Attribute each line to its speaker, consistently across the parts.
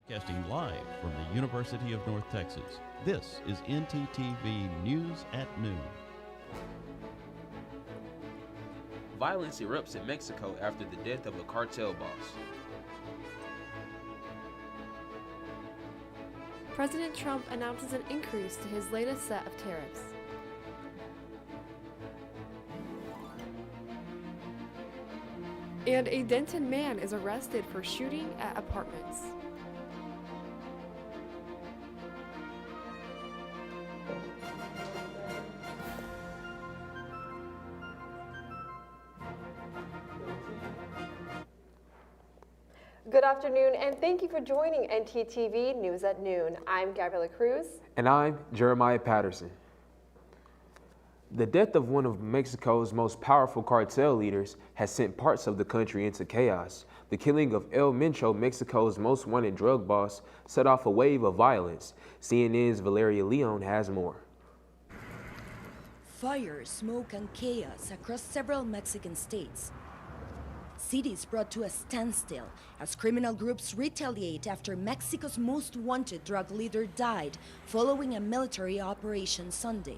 Speaker 1: Broadcasting live from the University of North Texas, this is NTTV News at Noon.
Speaker 2: Violence erupts in Mexico after the death of a cartel boss.
Speaker 3: President Trump announces an increase to his latest set of tariffs. And a Denton man is arrested for shooting at apartments.
Speaker 4: Good afternoon, and thank you for joining NTTV News at Noon. I'm Gabriela Cruz.
Speaker 2: And I'm Jeremiah Patterson. The death of one of Mexico's most powerful cartel leaders has sent parts of the country into chaos. The killing of El Mencho, Mexico's most wanted drug boss, set off a wave of violence. CNN's Valeria Leon has more.
Speaker 5: Fire, smoke, and chaos across several Mexican states. Cities brought to a standstill as criminal groups retaliate after Mexico's most wanted drug leader died following a military operation Sunday.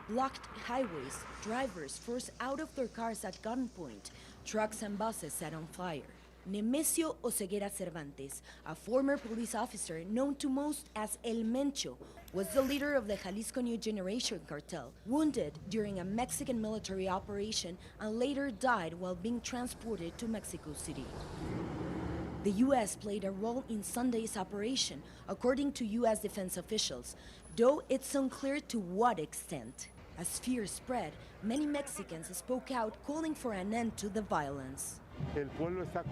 Speaker 5: Blocked highways, drivers forced out of their cars at gunpoint, trucks and buses set on fire. Nemesio Oseguera Cervantes, a former police officer known to most as El Mencho, was the leader of the Jalisco New Generation cartel, wounded during a Mexican military operation and later died while being transported to Mexico City. The U.S. played a role in Sunday's operation, according to U.S. defense officials, though it's unclear to what extent. As fear spread, many Mexicans spoke out calling for an end to the violence.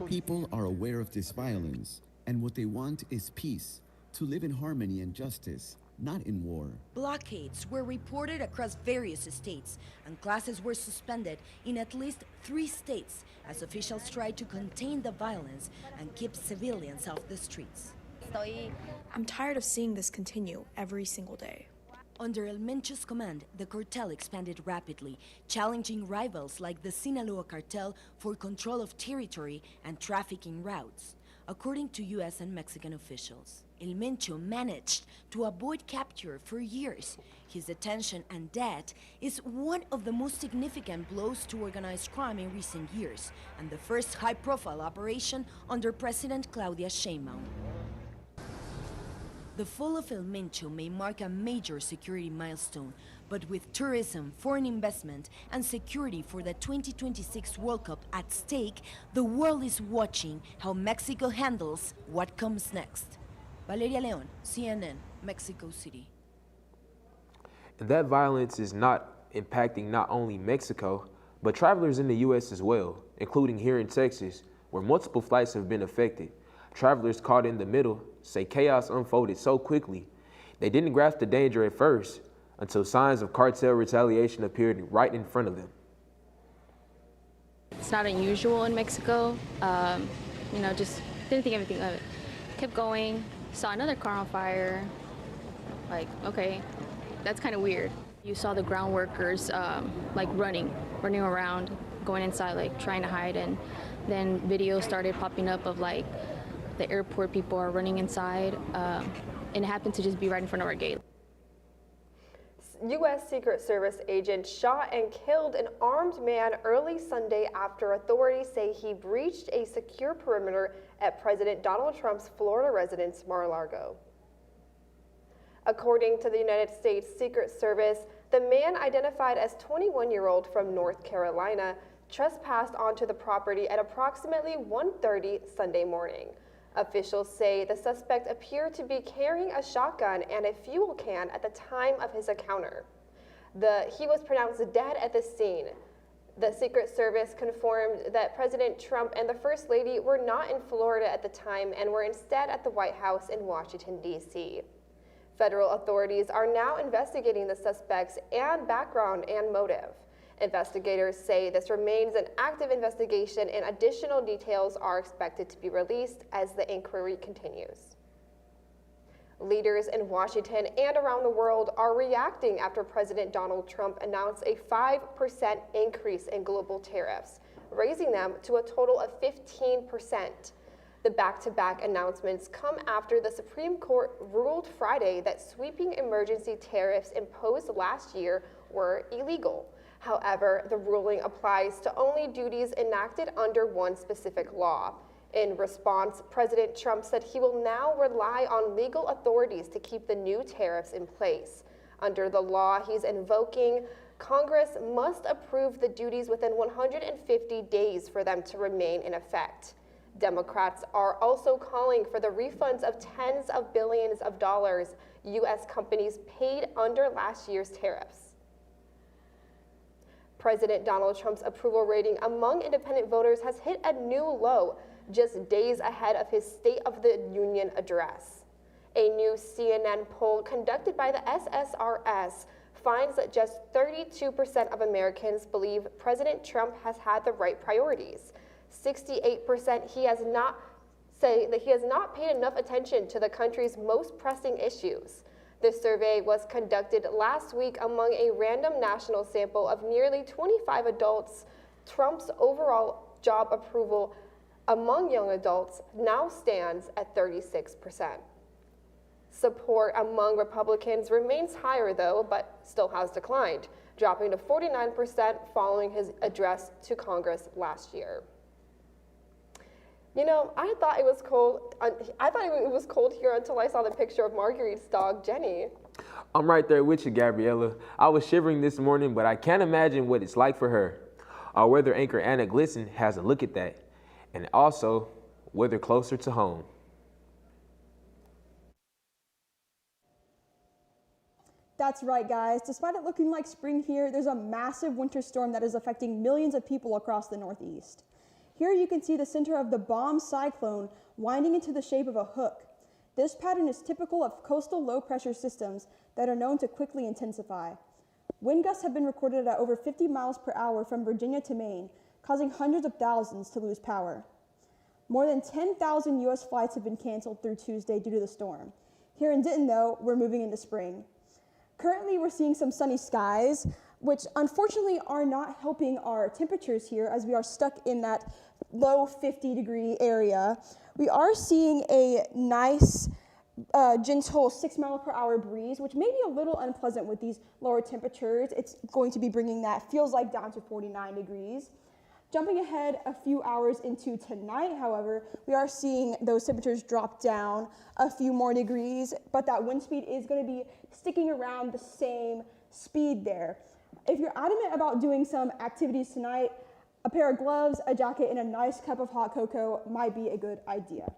Speaker 6: People are aware of this violence, and what they want is peace, to live in harmony and justice, not in war.
Speaker 5: Blockades were reported across various states, and classes were suspended in at least 3 states as officials tried to contain the violence and keep civilians off the streets.
Speaker 7: I'm tired of seeing this continue every single day.
Speaker 5: Under El Mencho's command, the cartel expanded rapidly, challenging rivals like the Sinaloa cartel for control of territory and trafficking routes. According to U.S. and Mexican officials, El Mencho managed to avoid capture for years. His detention and death is one of the most significant blows to organized crime in recent years, and the first high-profile operation under President Claudia Sheinbaum. The fall of El Mencho may mark a major security milestone, but with tourism, foreign investment, and security for the 2026 World Cup at stake, the world is watching how Mexico handles what comes next. Valeria Leon, CNN, Mexico City.
Speaker 2: And that violence is not impacting not only Mexico, but travelers in the U.S. as well, including here in Texas, where multiple flights have been affected. Travelers caught in the middle say chaos unfolded so quickly. They didn't grasp the danger at first until signs of cartel retaliation appeared right in front of them.
Speaker 8: It's not unusual in Mexico. Just didn't think anything of it. Kept going, saw another car on fire. Like, okay, that's kind of weird. You saw the ground workers running around, going inside, like trying to hide, and then videos started popping up of like the airport people are running inside, and it happened to just be right in front of our gate.
Speaker 4: U.S. Secret Service agents shot and killed an armed man early Sunday after authorities say he breached a secure perimeter at President Donald Trump's Florida residence, Mar-a-Lago. According to the United States Secret Service, the man, identified as 21-year-old from North Carolina, trespassed onto the property at approximately 1:30 Sunday morning. Officials say the suspect appeared to be carrying a shotgun and a fuel can at the time of his encounter. He was pronounced dead at the scene. The Secret Service confirmed that President Trump and the First Lady were not in Florida at the time and were instead at the White House in Washington, D.C. Federal authorities are now investigating the suspects and background and motive. Investigators say this remains an active investigation and additional details are expected to be released as the inquiry continues. Leaders in Washington and around the world are reacting after President Donald Trump announced a 5% increase in global tariffs, raising them to a total of 15%. The back-to-back announcements come after the Supreme Court ruled Friday that sweeping emergency tariffs imposed last year were illegal. However, the ruling applies to only duties enacted under one specific law. In response, President Trump said he will now rely on legal authorities to keep the new tariffs in place. Under the law he's invoking, Congress must approve the duties within 150 days for them to remain in effect. Democrats are also calling for the refunds of tens of billions of dollars U.S. companies paid under last year's tariffs. President Donald Trump's approval rating among independent voters has hit a new low just days ahead of his State of the Union address. A new CNN poll conducted by the SSRS finds that just 32% of Americans believe President Trump has had the right priorities. 68% say that he has not paid enough attention to the country's most pressing issues. This survey was conducted last week among a random national sample of nearly 25 adults. Trump's overall job approval among young adults now stands at 36%. Support among Republicans remains higher, though, but still has declined, dropping to 49% following his address to Congress last year. You know, I thought it was cold here until I saw the picture of Marguerite's dog, Jenny.
Speaker 2: I'm right there with you, Gabriella. I was shivering this morning, but I can't imagine what it's like for her. Our weather anchor, Anna Glisson, has a look at that. And also, weather closer to home.
Speaker 9: That's right, guys. Despite it looking like spring here, there's a massive winter storm that is affecting millions of people across the Northeast. Here you can see the center of the bomb cyclone winding into the shape of a hook. This pattern is typical of coastal low-pressure systems that are known to quickly intensify. Wind gusts have been recorded at over 50 miles per hour from Virginia to Maine, causing hundreds of thousands to lose power. More than 10,000 U.S. flights have been canceled through Tuesday due to the storm. Here in Denton, though, we're moving into spring. Currently, we're seeing some sunny skies, which unfortunately are not helping our temperatures here as we are stuck in that low 50-degree area. We are seeing a nice, gentle 6-mile-per-hour breeze, which may be a little unpleasant with these lower temperatures. It's going to be bringing that, feels like, down to 49 degrees. Jumping ahead a few hours into tonight, however, we are seeing those temperatures drop down a few more degrees, but that wind speed is going to be sticking around the same speed there. If you're adamant about doing some activities tonight, a pair of gloves, a jacket, and a nice cup of hot cocoa might be a good idea.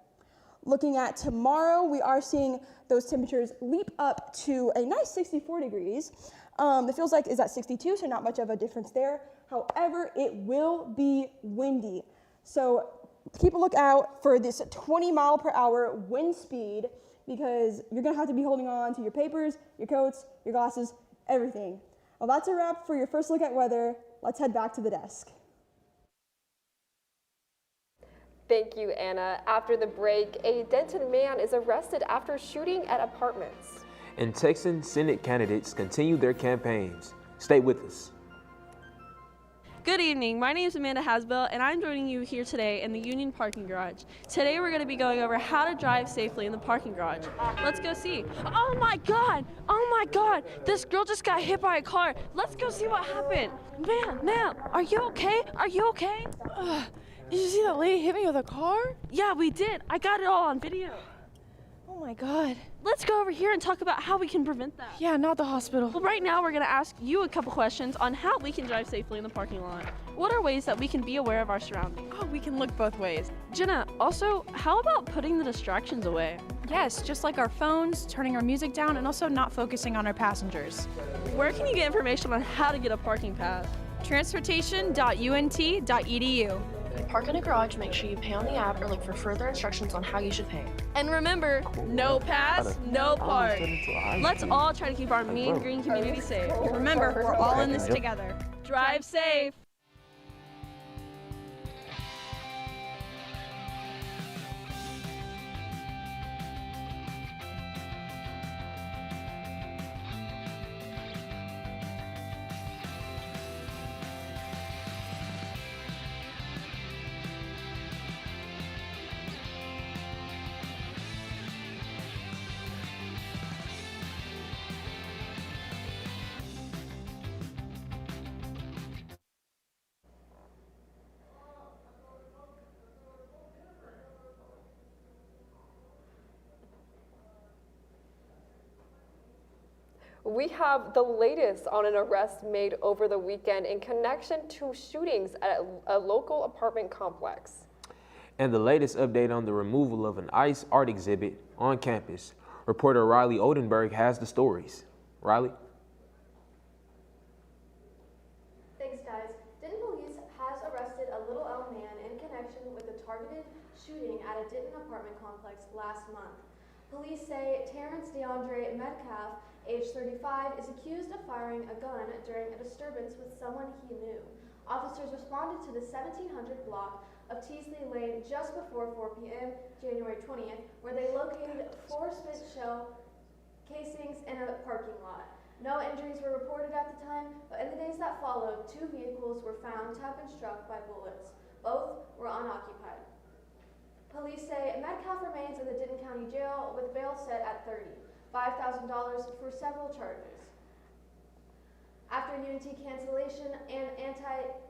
Speaker 9: Looking at tomorrow, we are seeing those temperatures leap up to a nice 64 degrees. It feels like is at 62, so not much of a difference there. However, it will be windy. So keep a lookout for this 20-mile-per-hour wind speed because you're going to have to be holding on to your papers, your coats, your glasses, everything. Well, that's a wrap for your first look at weather. Let's head back to the desk.
Speaker 4: Thank you, Anna. After the break, a Denton man is arrested after shooting at apartments.
Speaker 2: And Texan Senate candidates continue their campaigns. Stay with us.
Speaker 10: Good evening, my name is Amanda Hasbell and I'm joining you here today in the Union Parking Garage. Today we're going to be going over how to drive safely in the parking garage. Let's go see. Oh my god, this girl just got hit by a car. Let's go see what happened. Ma'am, are you okay? Are you okay?
Speaker 11: Did you see that lady hit me with a car?
Speaker 10: Yeah, we did. I got it all on video.
Speaker 11: Oh my god.
Speaker 10: Let's go over here and talk about how we can prevent that.
Speaker 11: Yeah, not the hospital.
Speaker 10: Well, right now we're going to ask you a couple questions on how we can drive safely in the parking lot. What are ways that we can be aware of our surroundings?
Speaker 11: Oh, we can look both ways.
Speaker 10: Jenna, also, how about putting the distractions away?
Speaker 11: Yes, just like our phones, turning our music down, and also not focusing on our passengers.
Speaker 10: Where can you get information on how to get a parking pass?
Speaker 11: Transportation.unt.edu.
Speaker 12: When you park in a garage, make sure you pay on the app or look for further instructions on how you should pay.
Speaker 10: And remember, no pass, no park. Let's all try to keep our mean green community safe.
Speaker 11: Remember, we're all in this together.
Speaker 10: Drive safe.
Speaker 4: We have the latest on an arrest made over the weekend in connection to shootings at a local apartment complex.
Speaker 2: And the latest update on the removal of an ICE art exhibit on campus. Reporter Riley Oldenburg has the stories. Riley?
Speaker 13: Thanks, guys. Denton police has arrested a Little Elm man in connection with a targeted shooting at a Denton apartment complex last month. Police say Terrence DeAndre Metcalf, age 35, is accused of firing a gun during a disturbance with someone he knew. Officers responded to the 1700 block of Teasley Lane just before 4 p.m. January 20th, where they located 4 spent shell casings in a parking lot. No injuries were reported at the time, but in the days that followed, 2 vehicles were found to have been struck by bullets. Both were unoccupied. Police say Metcalf remains in the Denton County Jail with bail set at $5,000 for several charges. After Unity cancellation and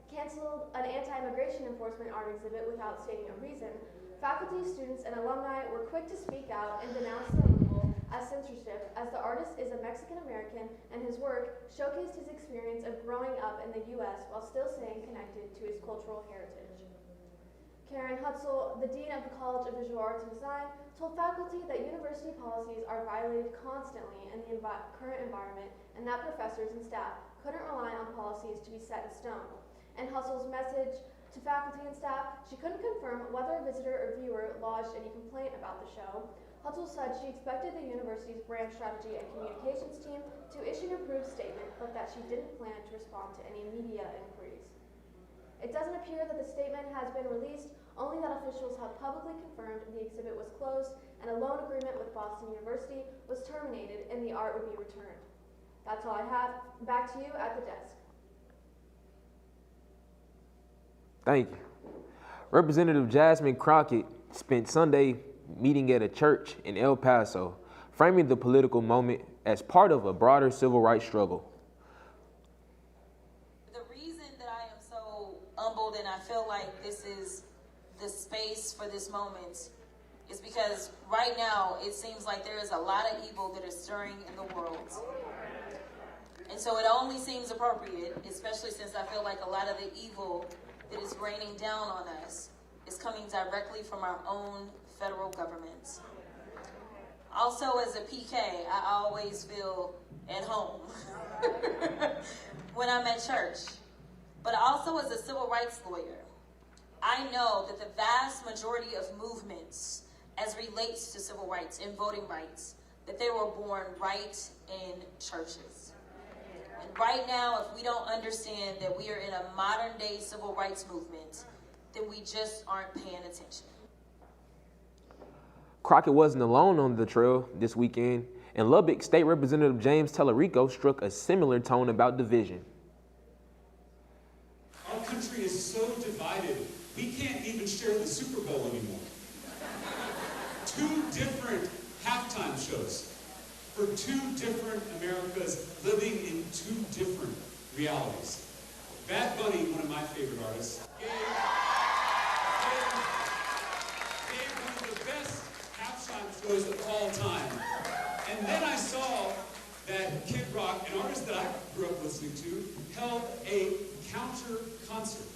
Speaker 13: canceled an anti-immigration enforcement art exhibit without stating a reason, faculty, students, and alumni were quick to speak out and denounce the removal as censorship, as the artist is a Mexican-American and his work showcased his experience of growing up in the U.S. while still staying connected to his cultural heritage. Karen Hutzel, the Dean of the College of Visual Arts and Design, told faculty that university policies are violated constantly in the current environment and that professors and staff couldn't rely on policies to be set in stone. In Hutzel's message to faculty and staff, she couldn't confirm whether a visitor or viewer lodged any complaint about the show. Hutzel said she expected the university's brand strategy and communications team to issue an approved statement, but that she didn't plan to respond to any media inquiries. It doesn't appear that the statement has been released, only that officials have publicly confirmed the exhibit was closed and a loan agreement with Boston University was terminated and the art would be returned. That's all I have. Back to you at the desk.
Speaker 2: Thank you. Representative Jasmine Crockett spent Sunday meeting at a church in El Paso, framing the political moment as part of a broader civil rights struggle.
Speaker 14: The reason that I am so humbled and I feel like this is the space for this moment is because right now it seems like there is a lot of evil that is stirring in the world. And so it only seems appropriate, especially since I feel like a lot of the evil that is raining down on us is coming directly from our own federal government. Also, as a PK, I always feel at home when I'm at church. But also as a civil rights lawyer, I know that the vast majority of movements as relates to civil rights and voting rights, that they were born right in churches. And right now, if we don't understand that we are in a modern day civil rights movement, then we just aren't paying attention.
Speaker 2: Crockett wasn't alone on the trail this weekend, and Lubbock State Representative James Tellerico struck a similar tone about division.
Speaker 15: Our country is so divided, we can't even share the Super Bowl anymore. 2 different halftime shows for 2 different Americas living in 2 different realities. Bad Bunny, one of my favorite artists, gave one of the best halftime shows of all time. And then I saw that Kid Rock, an artist that I grew up listening to, held a counter concert.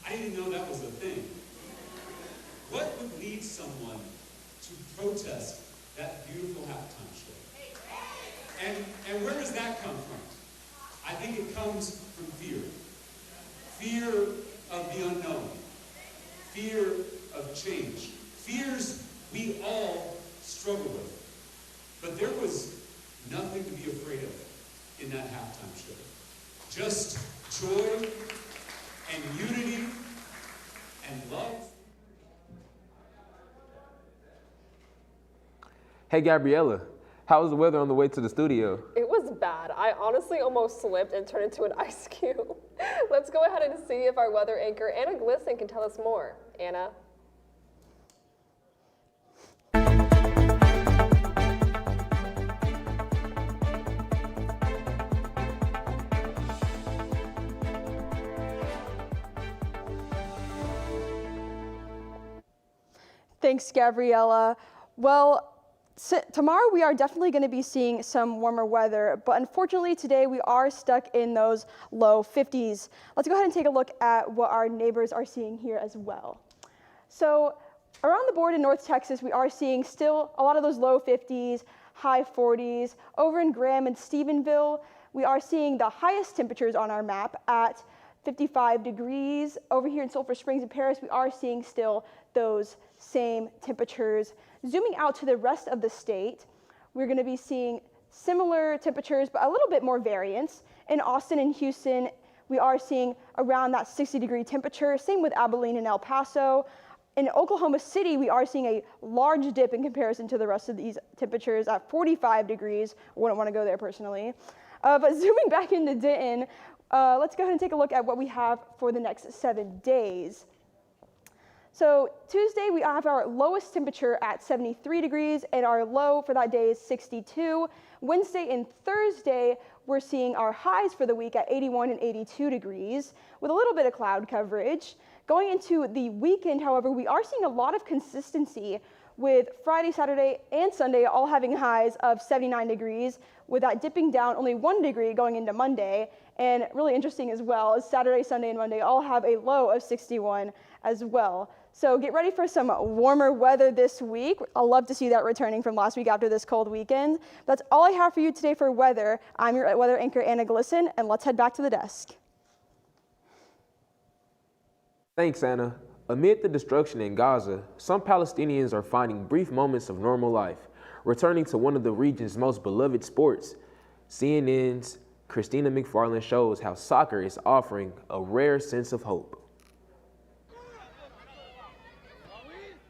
Speaker 15: I didn't know that was a thing. What would lead someone to protest that beautiful halftime show? And where does that come from? I think it comes from fear. Fear of the unknown. Fear of change. Fears we all struggle with. But there was nothing to be afraid of in that halftime show. Just joy and unity and love.
Speaker 2: Hey, Gabriella, how was the weather on the way to the studio?
Speaker 4: It was bad. I honestly almost slipped and turned into an ice cube. Let's go ahead and see if our weather anchor, Anna Glisson, can tell us more. Anna?
Speaker 9: Thanks, Gabriella. Well, tomorrow we are definitely going to be seeing some warmer weather, but unfortunately today we are stuck in those low 50s. Let's go ahead and take a look at what our neighbors are seeing here as well. So around the board in North Texas, we are seeing still a lot of those low 50s, high 40s. Over in Graham and Stephenville, we are seeing the highest temperatures on our map at 55 degrees. Over here in Sulphur Springs and Paris, we are seeing still those same temperatures. Zooming out to the rest of the state, we're going to be seeing similar temperatures, but a little bit more variance. In Austin and Houston, we are seeing around that 60-degree temperature. Same with Abilene and El Paso. In Oklahoma City, we are seeing a large dip in comparison to the rest of these temperatures at 45 degrees. I wouldn't want to go there personally. But zooming back into Denton, let's go ahead and take a look at what we have for the next 7 days. So Tuesday, we have our lowest temperature at 73 degrees, and our low for that day is 62. Wednesday and Thursday, we're seeing our highs for the week at 81 and 82 degrees, with a little bit of cloud coverage. Going into the weekend, however, we are seeing a lot of consistency, with Friday, Saturday, and Sunday all having highs of 79 degrees, with that dipping down only 1 degree going into Monday. And really interesting as well is Saturday, Sunday, and Monday all have a low of 61 as well. So get ready for some warmer weather this week. I'll love to see that returning from last week after this cold weekend. That's all I have for you today for weather. I'm your weather anchor, Anna Glisson, and let's head back to the desk.
Speaker 2: Thanks, Anna. Amid the destruction in Gaza, some Palestinians are finding brief moments of normal life, returning to one of the region's most beloved sports. CNN's Christina McFarland shows how soccer is offering a rare sense of hope.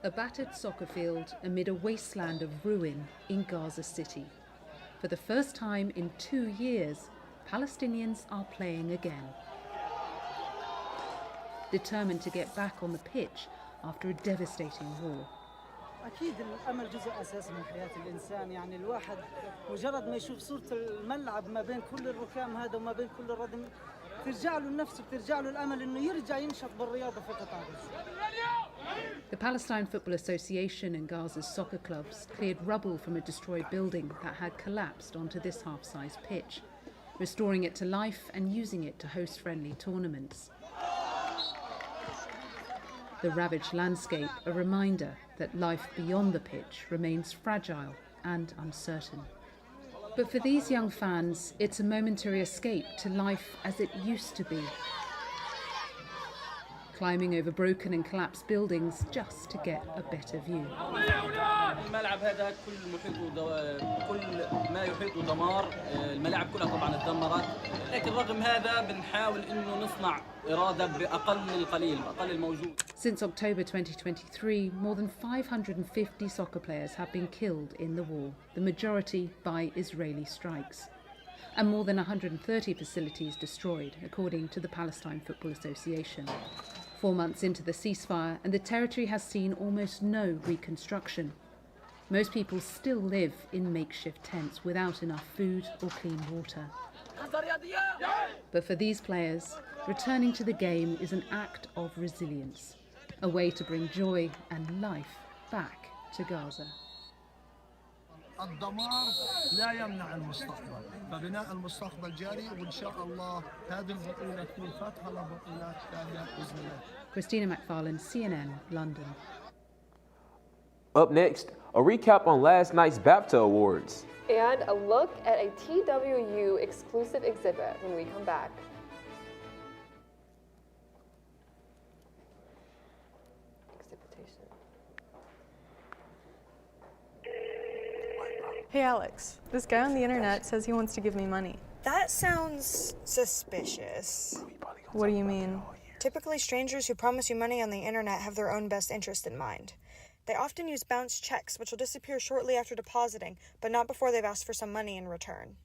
Speaker 16: A battered soccer field amid a wasteland of ruin in Gaza City. For the first time in 2 years, Palestinians are playing again. Determined to get back on the pitch after a devastating war.
Speaker 17: أكيد الأمل جزء أساسي من حياة الإنسان، يعني الواحد مجرد ما يشوف صورة الملعب ما بين كل الركام هذا وما بين كل الردم ترجع له النفس بترجع له الأمل إنه يرجع ينشط بالرياضة في قطاع غزة.
Speaker 16: The Palestine Football Association and Gaza's soccer clubs cleared rubble from a destroyed building that had collapsed onto this half-size pitch, restoring it to life and using it to host friendly tournaments. The ravaged landscape, a reminder that life beyond the pitch remains fragile and uncertain. But for these young fans, it's a momentary escape to life as it used to be. Climbing over broken and collapsed buildings just to get a better view.
Speaker 18: الملعب هذا كل ما يحيطه دمار، الملاعب كلها طبعا اتدمرت، لكن رغم هذا بنحاول انه نصنع إرادة بأقل القليل، أقل الموجود.
Speaker 16: Since October 2023, more than 550 soccer players have been killed in the war, the majority by Israeli strikes, and more than 130 facilities destroyed, according to the Palestine Football Association. 4 months into the ceasefire, and the territory has seen almost no reconstruction. Most people still live in makeshift tents without enough food or clean water. But for these players, returning to the game is an act of resilience, a way to bring joy and life back to Gaza.
Speaker 19: الدمار لا يمنع المستقبل، فبناء المستقبل جاري وإن شاء الله هذه البطولة تكون فاتحة لبطولات ثانية بإذن الله.
Speaker 16: Christina McFarland, CNN, London.
Speaker 2: Up next, a recap on last night's BAFTA Awards.
Speaker 4: And a look at a TWU exclusive exhibit when we come back.
Speaker 20: Hey Alex, this guy on the internet says he wants to give me money.
Speaker 21: That sounds suspicious.
Speaker 20: What do you mean?
Speaker 21: Typically, strangers who promise you money on the internet have their own best interest in mind. They often use bounce checks, which will disappear shortly after depositing, but not before they've asked for some money in return.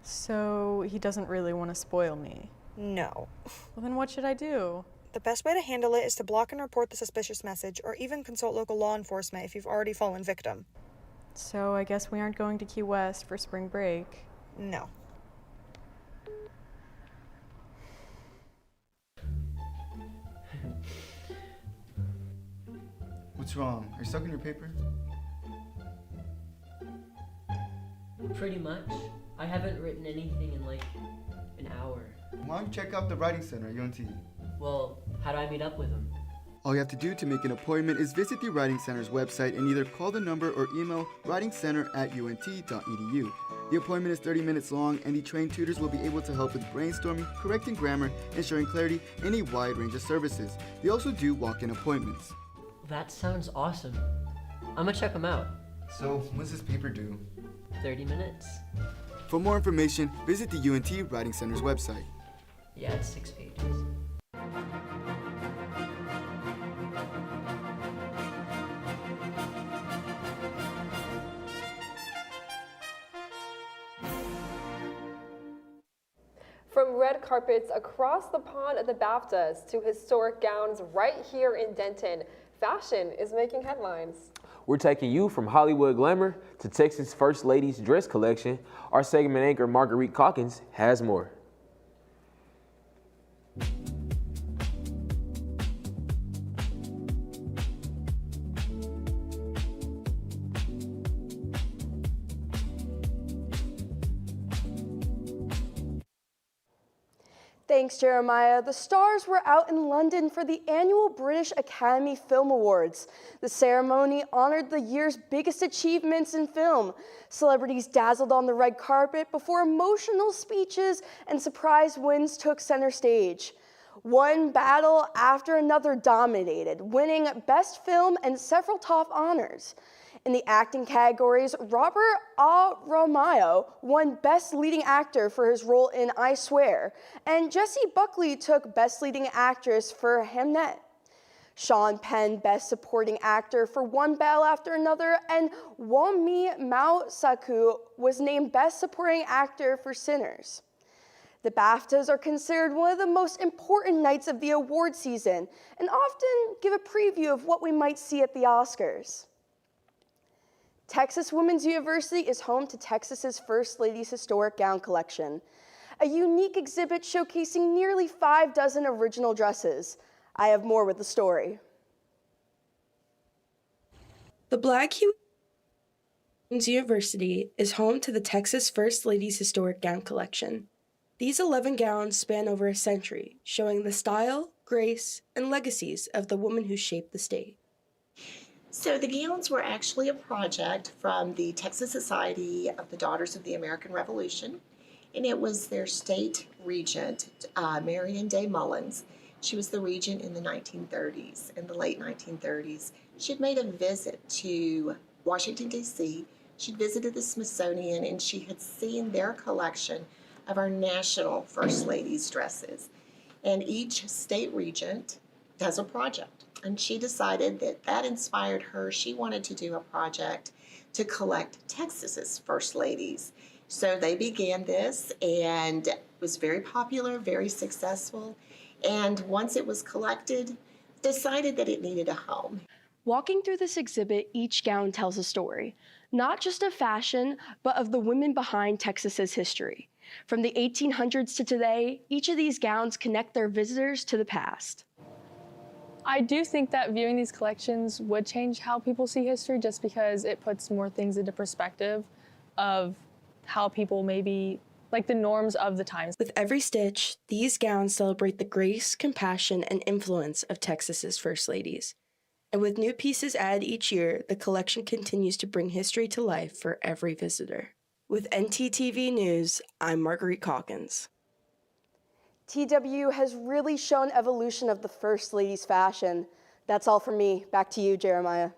Speaker 20: So he doesn't really want to spoil me?
Speaker 21: No.
Speaker 20: Well, then what should I do?
Speaker 21: The best way to handle it is to block and report the suspicious message, or even consult local law enforcement if you've already fallen victim.
Speaker 20: So I guess we aren't going to Key West for spring break.
Speaker 21: No.
Speaker 22: What's wrong? Are you stuck in your paper?
Speaker 1: Pretty much. I haven't written anything in like an hour.
Speaker 22: Why don't you check out the Writing Center at UNT?
Speaker 1: Well, how do I meet up with them?
Speaker 22: All you have to do to make an appointment is visit the Writing Center's website and either call the number or email writingcenter@unt.edu. The appointment is 30 minutes long, and the trained tutors will be able to help with brainstorming, correcting grammar, ensuring clarity, and a wide range of services. They also do walk-in appointments.
Speaker 1: That sounds awesome. I'm gonna check them out.
Speaker 22: So, when's this paper due?
Speaker 1: 30 minutes.
Speaker 22: For more information, visit the UNT Writing Center's website.
Speaker 1: Yeah, it's 6 pages.
Speaker 4: From red carpets across the pond at the BAFTAs to historic gowns right here in Denton, fashion is making headlines.
Speaker 2: We're taking you from Hollywood glamour to Texas First Lady's dress collection. Our segment anchor Marguerite Calkins has more.
Speaker 23: Thanks, Jeremiah. The stars were out in London for the annual British Academy Film Awards. The ceremony honored the year's biggest achievements in film. Celebrities dazzled on the red carpet before emotional speeches and surprise wins took center stage. One battle after another dominated, winning Best Film and several top honors. In the acting categories, Robert Aramayo won Best Leading Actor for his role in I Swear, and Jessie Buckley took Best Leading Actress for Hamnet. Sean Penn Best Supporting Actor for One Battle After Another, and Wonmi Mao-saku was named Best Supporting Actor for Sinners. The BAFTAs are considered one of the most important nights of the award season, and often give a preview of what we might see at the Oscars. Texas Women's University is home to Texas's First Lady's Historic Gown Collection, a unique exhibit showcasing nearly 6 original dresses. I have more with the story.
Speaker 24: The Black Women's University is home to the Texas First Lady's Historic Gown Collection. These 11 gowns span over a century, showing the style, grace, and legacies of the women who shaped the state.
Speaker 25: So the gowns were actually a project from the Texas Society of the Daughters of the American Revolution, and it was their state regent, Marion Day Mullins. She was the regent in the 1930s, in the late 1930s. She'd made a visit to Washington, D.C. She'd visited the Smithsonian, and she had seen their collection of our national First Ladies' dresses. And each state regent does a project. And she decided that that inspired her. She wanted to do a project to collect Texas's First Ladies. So they began this, and it was very popular, very successful. And once it was collected, decided that it needed a home.
Speaker 24: Walking through this exhibit, each gown tells a story, not just of fashion, but of the women behind Texas's history. From the 1800s to today, each of these gowns connect their visitors to the past.
Speaker 20: I do think that viewing these collections would change how people see history, just because it puts more things into perspective of how people maybe, like the norms of the times.
Speaker 24: With every stitch, these gowns celebrate the grace, compassion, and influence of Texas's First Ladies. And with new pieces added each year, the collection continues to bring history to life for every visitor. With NTTV News, I'm Marguerite Calkins.
Speaker 23: TW has really shown evolution of the First Lady's fashion. That's all from me. Back to you, Jeremiah.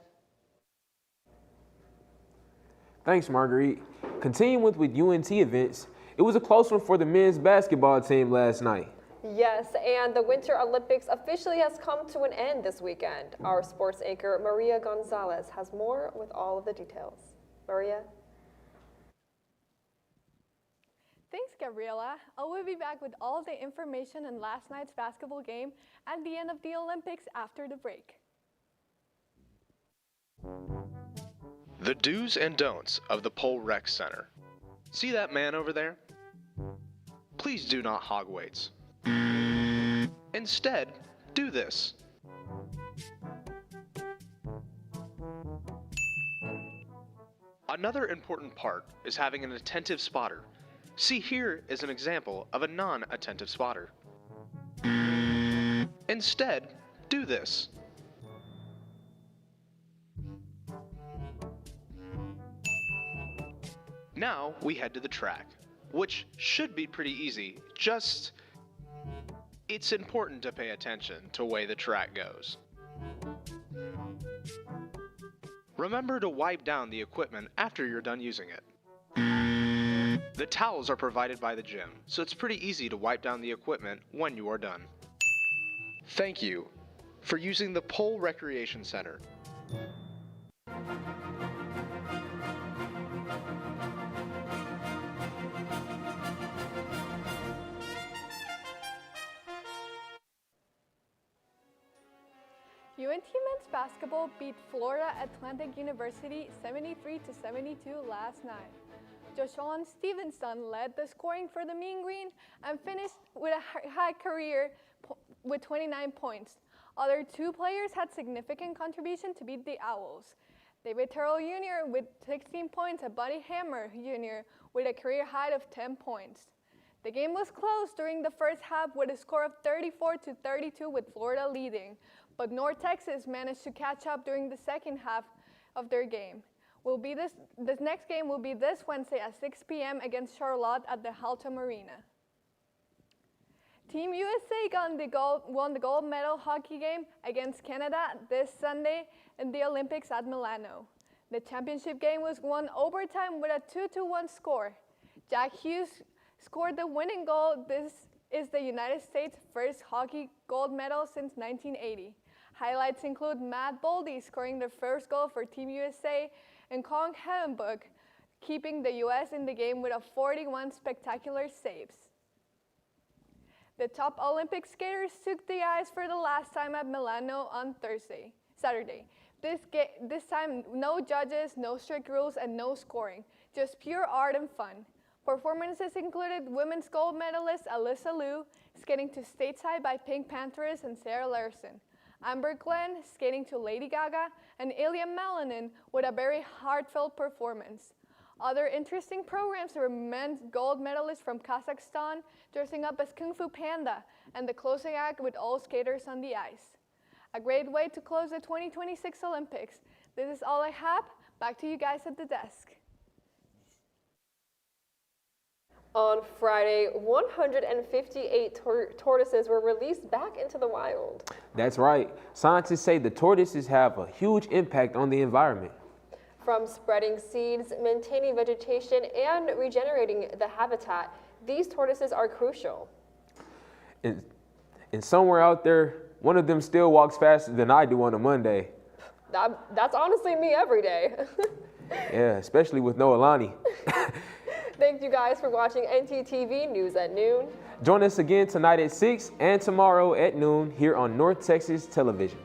Speaker 2: Thanks, Marguerite. Continuing with UNT events, it was a close one for the men's basketball team last night.
Speaker 4: Yes, and the Winter Olympics officially has come to an end this weekend. Our sports anchor, Maria Gonzalez, has more with all of the details. Maria?
Speaker 26: Thanks, Gabriela. I will be back with all of the information on last night's basketball game and the end of the Olympics after the break.
Speaker 27: The do's and don'ts of the Pole Rec Center. See that man over there? Please do not hog weights. Instead, do this. Another important part is having an attentive spotter. See, here is an example of a non-attentive spotter. Instead, do this. Now we head to the track, which should be pretty easy, just it's important to pay attention to the way the track goes. Remember to wipe down the equipment after you're done using it. The towels are provided by the gym, so it's pretty easy to wipe down the equipment when you are done. Thank you for using the Pole Recreation Center.
Speaker 26: UNT men's basketball beat Florida Atlantic University 73-72 last night. Joshawn Stevenson led the scoring for the Mean Green and finished with a high career with 29 points. Other two players had significant contribution to beat the Owls. David Terrell Jr. with 16 points and Buddy Hammer Jr. with a career high of 10 points. The game was close during the first half with a score of 34-32 with Florida leading, but North Texas managed to catch up during the second half of their game. This next game will be this Wednesday at 6 p.m. against Charlotte at the Haltom Arena. Team USA won the gold medal hockey game against Canada this Sunday in the Olympics at Milano. The championship game was won overtime with a 2-1 score. Jack Hughes scored the winning goal. This is the United States' first hockey gold medal since 1980. Highlights include Matt Boldy scoring the first goal for Team USA and Colin Hevenbrook keeping the US in the game with a 41 spectacular saves. The top Olympic skaters took the ice for the last time at Milano on Saturday. This time, no judges, no strict rules, and no scoring, just pure art and fun. Performances included women's gold medalist Alyssa Liu skating to Stateside by Pink Panthers and Sarah Larson, Amber Glenn skating to Lady Gaga, and Ilya Malonin with a very heartfelt performance. Other interesting programs were men's gold medalist from Kazakhstan dressing up as Kung Fu Panda and the closing act with all skaters on the ice. A great way to close the 2026 Olympics. This is all I have. Back to you guys at the desk.
Speaker 4: On Friday, 158 tortoises were released back into the wild.
Speaker 2: That's right. Scientists say the tortoises have a huge impact on the environment.
Speaker 4: From spreading seeds, maintaining vegetation, and regenerating the habitat, these tortoises are crucial.
Speaker 2: And somewhere out there, one of them still walks faster than I do on a Monday.
Speaker 4: That's honestly me every day.
Speaker 2: Yeah, especially with no Alani.
Speaker 4: Thank you guys for watching NTTV News at Noon.
Speaker 2: Join us again tonight at 6 and tomorrow at noon here on North Texas Television.